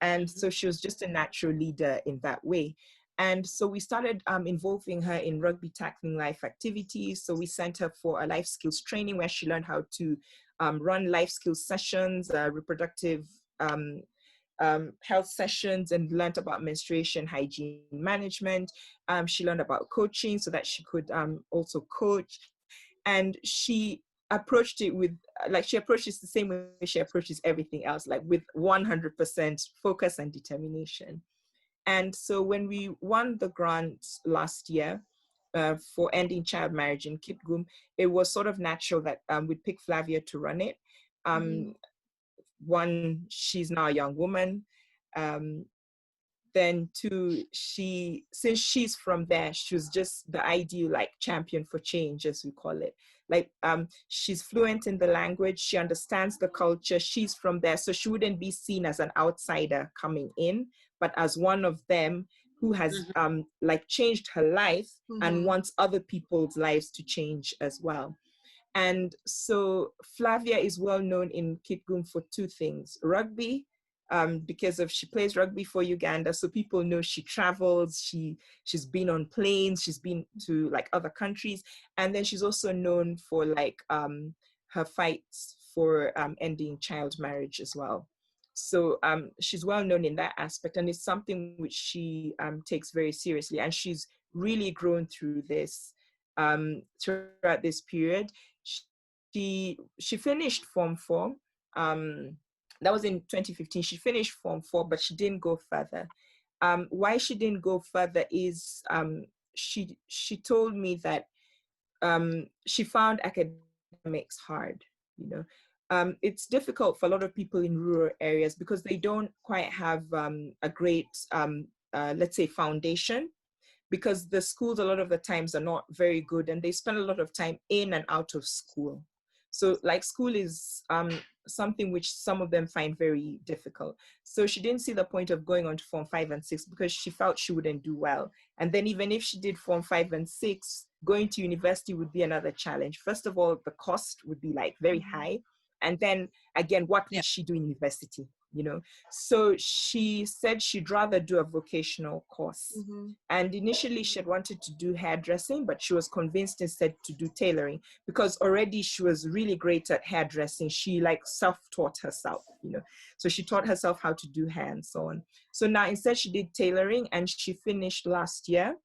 and so she was just a natural leader in that way. And so we started involving her in Rugby Tackling Life activities. So we sent her for a life skills training where she learned how to run life skills sessions, reproductive health sessions, and learned about menstruation hygiene management. She learned about coaching so that she could also coach. And she approached it with, she approaches the same way she approaches everything else, like with 100% focus and determination. And so when we won the grant last year for ending child marriage in Kitgum, it was sort of natural that we'd pick Flavia to run it. One, she's now a young woman. Then 2, since she's from there, she was just the ideal like champion for change, as we call it. Like she's fluent in the language, she understands the culture, she's from there, so she wouldn't be seen as an outsider coming in, but as one of them who has like changed her life and wants other people's lives to change as well. And so Flavia is well known in Kitgum for 2 things: rugby, because she plays rugby for Uganda, so people know she travels, she's been on planes, she's been to like other countries, and then she's also known for like her fights for ending child marriage as well. So she's well known in that aspect, and it's something which she takes very seriously, and she's really grown through this throughout this period. She finished Form 4. That was in 2015. She finished Form 4, but she didn't go further. why she didn't go further is she told me that she found academics hard, you know. It's difficult for a lot of people in rural areas because they don't quite have a great, let's say, foundation, because the schools a lot of the times are not very good and they spend a lot of time in and out of school. So like school is something which some of them find very difficult. So she didn't see the point of going on to Form 5 and 6 because she felt she wouldn't do well. And then even if she did Form 5 and 6, going to university would be another challenge. First of all, the cost would be like very high. And then again, what would she do in university? You know, so she said she'd rather do a vocational course. And initially she had wanted to do hairdressing, but she was convinced instead to do tailoring because already she was really great at hairdressing. She like self-taught herself, you know, so she taught herself how to do hair and so on. So now instead she did tailoring, and she finished last year.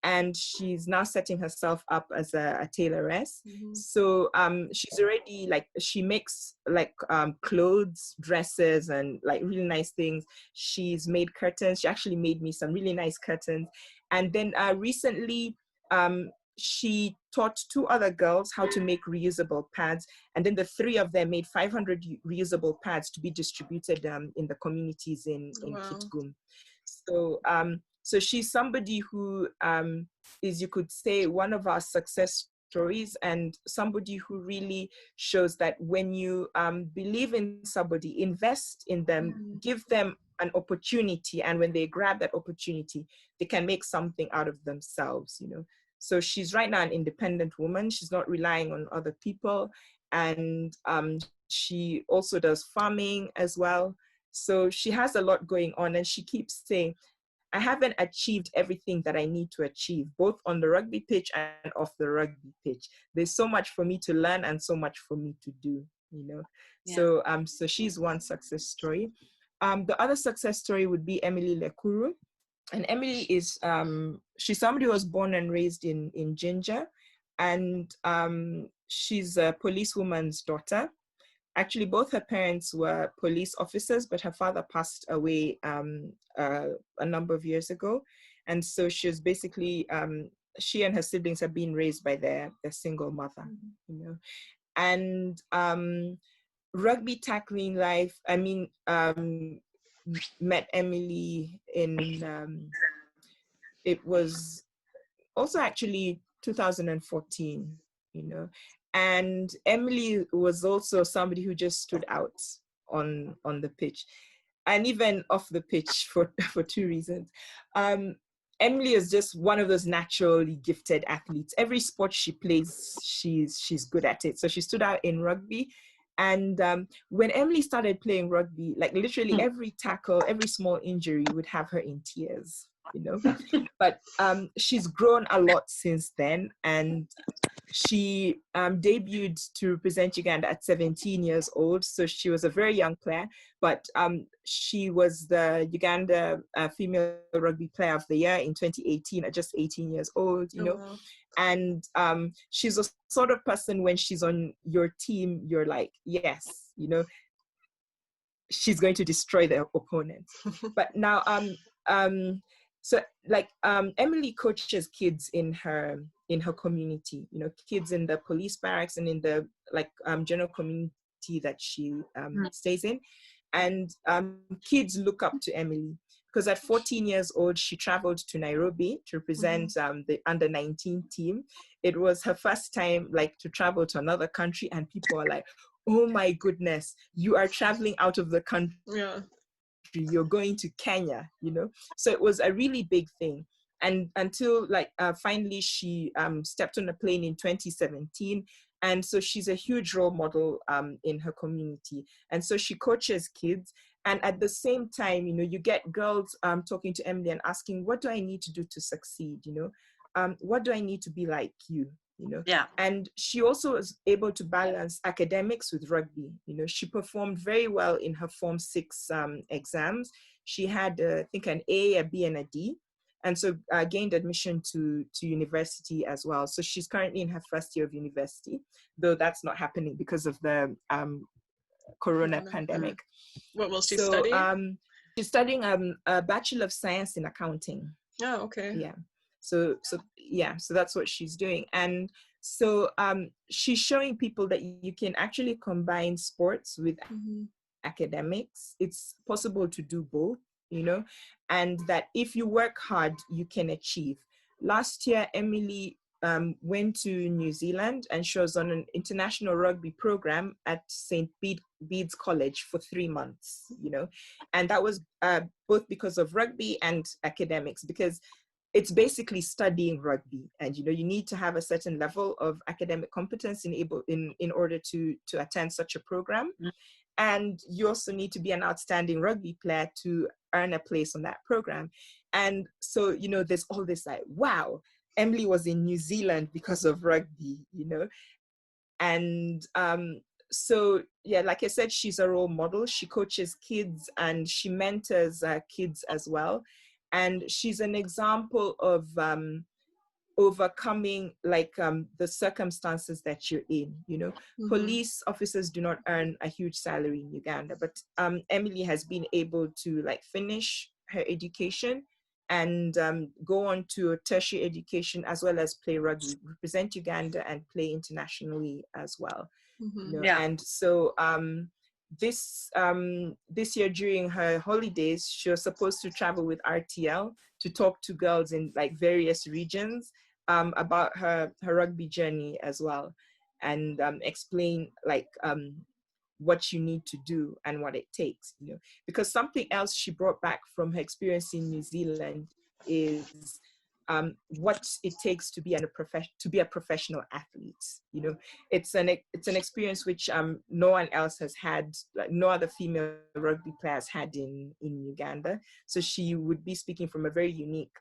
And she's now setting herself up as a tailoress. So she's already like, she makes like clothes, dresses, and like really nice things. She's made curtains. She actually made me some really nice curtains. And then recently she taught 2 other girls how to make reusable pads. And then the 3 of them made 500 reusable pads to be distributed in the communities in Kitgum. So so she's somebody who is, you could say, one of our success stories, and somebody who really shows that when you believe in somebody, invest in them, give them an opportunity, and when they grab that opportunity, they can make something out of themselves, you know. So she's right now an independent woman. She's not relying on other people. And she also does farming as well. So she has a lot going on, and she keeps saying, I haven't achieved everything that I need to achieve, both on the rugby pitch and off the rugby pitch. There's so much for me to learn and so much for me to do, you know. So so she's one success story. The other success story would be Emily Lekuru. And Emily is, she's somebody who was born and raised in Jinja. And she's a policewoman's daughter. Actually, both her parents were police officers, but her father passed away a number of years ago. And so she was basically, she and her siblings have been raised by their single mother, you know. And Rugby Tackling Life, I mean, met Emily in, it was also actually 2014, you know. And Emily was also somebody who just stood out on the pitch, and even off the pitch for 2 reasons. Emily is just one of those naturally gifted athletes. Every sport she plays, she's good at it. So she stood out in rugby. And when Emily started playing rugby, like literally every tackle, every small injury would have her in tears, you know. But she's grown a lot since then, and she debuted to represent Uganda at 17 years old. So she was a very young player, but she was the Uganda Female Rugby Player of the Year in 2018 at just 18 years old, you know. Wow. And she's a sort of person, when she's on your team, you're like, yes, you know, she's going to destroy the opponent. But now, so like Emily coaches kids in her community, you know, kids in the police barracks and in the like general community that she stays in. And kids look up to Emily because at 14 years old, she traveled to Nairobi to represent the under-19 team. It was her first time like to travel to another country, and people are like, oh my goodness, you are traveling out of the country. Yeah. You're going to Kenya, you know. So it was a really big thing. And until like finally she stepped on a plane in 2017. And so she's a huge role model in her community. And so she coaches kids. And at the same time, you know, you get girls talking to Emily and asking, what do I need to do to succeed? You know, what do I need to be like you? You know, yeah. And she also was able to balance academics with rugby. You know, she performed very well in her Form 6 exams. She had, I think, an A, a B, and a D. And so gained admission to university as well. So she's currently in her first year of university, though that's not happening because of the corona pandemic. What will she study? she's studying a Bachelor of Science in Accounting. Oh, okay. Yeah. So that's what she's doing. And so she's showing people that you can actually combine sports with academics. It's possible to do both, you know, and that if you work hard, you can achieve. Last year, Emily went to New Zealand, and she was on an international rugby program at St. Bede's College for 3 months, you know, and that was both because of rugby and academics, because it's basically studying rugby, and you know, you need to have a certain level of academic competence in order to attend such a program. And you also need to be an outstanding rugby player to earn a place on that program. And so, you know, there's all this like, wow, Emily was in New Zealand because of rugby, you know. And so, yeah, like I said, she's a role model. She coaches kids and she mentors kids as well. And she's an example of overcoming like the circumstances that you're in, you know. Police officers do not earn a huge salary in Uganda, but Emily has been able to like finish her education and go on to a tertiary education, as well as play rugby, represent Uganda and play internationally as well. You know? Yeah. And so this year during her holidays, she was supposed to travel with RTL to talk to girls in like various regions about her rugby journey as well, and explain like what you need to do and what it takes, you know. Because something else she brought back from her experience in New Zealand is what it takes to be a professional athlete. You know, it's an experience which no one else has had, like no other female rugby players had in Uganda. So she would be speaking from a very unique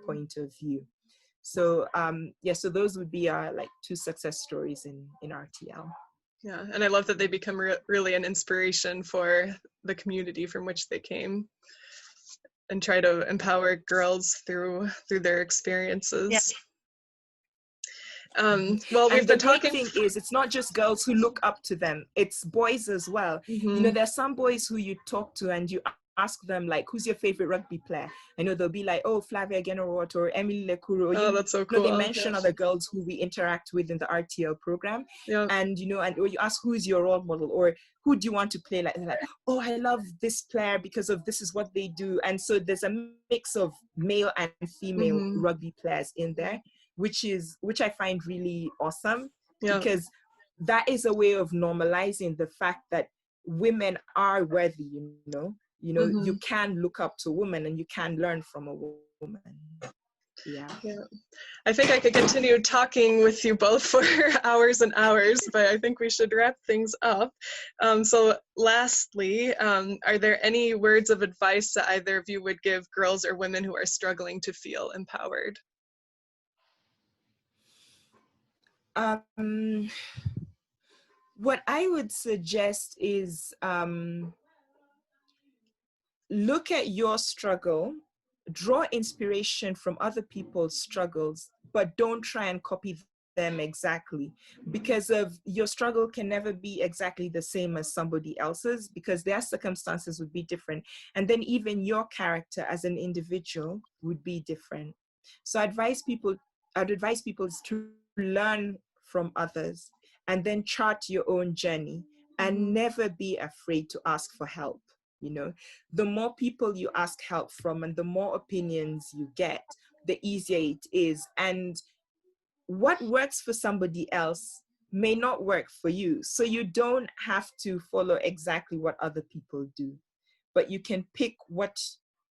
point of view. So so those would be our like 2 success stories in RTL. Yeah, and I love that they become really an inspiration for the community from which they came, and try to empower girls through their experiences. Yeah. Well, we've been talking. The great thing is, it's not just girls who look up to them; it's boys as well. You know, there's some boys who you talk to and you ask them like, "Who's your favorite rugby player?" I know they'll be like, "Oh, Flavia Generot or Emily Lekuru." Oh, that's so cool. They mention other girls who we interact with in the RTL program, and you know, or you ask, "Who is your role model?" or "Who do you want to play like?" They're like, "Oh, I love this player because of this is what they do." And so there's a mix of male and female rugby players in there, which I find really awesome, because that is a way of normalizing the fact that women are worthy, you know. You know, you can look up to a woman and you can learn from a woman. Yeah. I think I could continue talking with you both for hours and hours, but I think we should wrap things up. So lastly, are there any words of advice that either of you would give girls or women who are struggling to feel empowered? What I would suggest is look at your struggle, draw inspiration from other people's struggles, but don't try and copy them exactly, because of your struggle can never be exactly the same as somebody else's, because their circumstances would be different. And then even your character as an individual would be different. So I'd advise people to learn from others and then chart your own journey, and never be afraid to ask for help. You know, the more people you ask help from and the more opinions you get, the easier it is. And what works for somebody else may not work for you. So you don't have to follow exactly what other people do, but you can pick what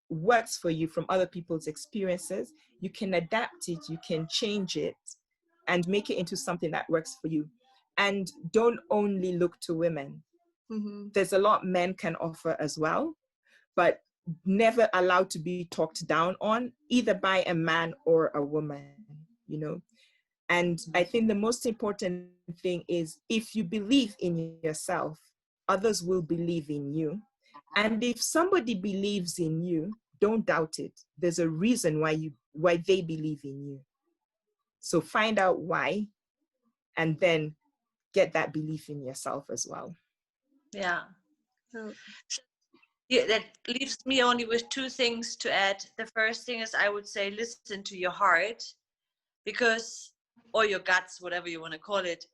works for you from other people's experiences. You can adapt it, you can change it, and make it into something that works for you. And don't only look to women. There's a lot men can offer as well, but never allowed to be talked down on, either by a man or a woman, you know. And I think the most important thing is, if you believe in yourself, others will believe in you. And if somebody believes in you, don't doubt it. There's a reason why they believe in you. So find out why, and then get that belief in yourself as well. Yeah. Yeah, that leaves me only with two things to add. The first thing is, I would say, listen to your heart, because, or your guts, whatever you want to call it,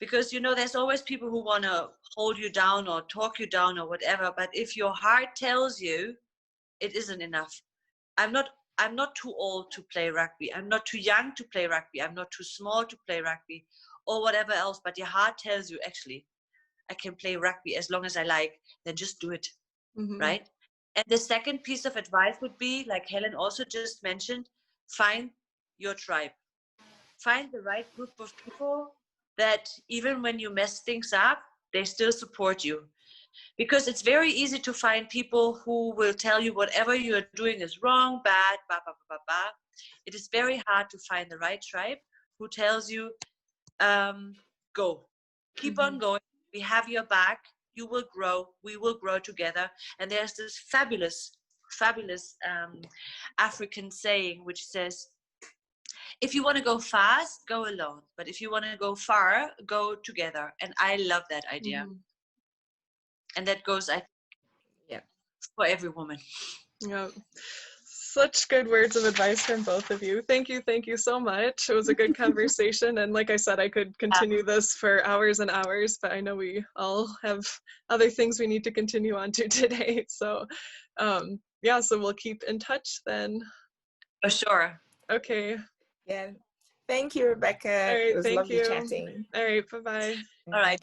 because, you know, there's always people who want to hold you down or talk you down or whatever. But if your heart tells you it isn't enough, I'm not too old to play rugby, I'm not too young to play rugby, I'm not too small to play rugby, or whatever else, but your heart tells you, actually, I can play rugby as long as I like, then just do it. Mm-hmm. Right? And the second piece of advice would be, like Helen also just mentioned, find your tribe. Find the right group of people that even when you mess things up, they still support you. Because it's very easy to find people who will tell you whatever you're doing is wrong, bad, blah, blah, blah, blah, blah. It is very hard to find the right tribe who tells you, go, keep on going, we have your back, you will grow, we will grow together. And there's this fabulous African saying which says, if you want to go fast, go alone, but if you want to go far, go together. And I love that idea. And that goes, I think, for every woman. Yeah. Such good words of advice from both of you. Thank you so much. It was a good conversation, and like I said, I could continue this for hours and hours, but I know we all have other things we need to continue on to today. So yeah, so we'll keep in touch then. For sure. Okay. Yeah. Thank you, Rebecca. All right, It was thank lovely you. chatting. All right, bye-bye. All right.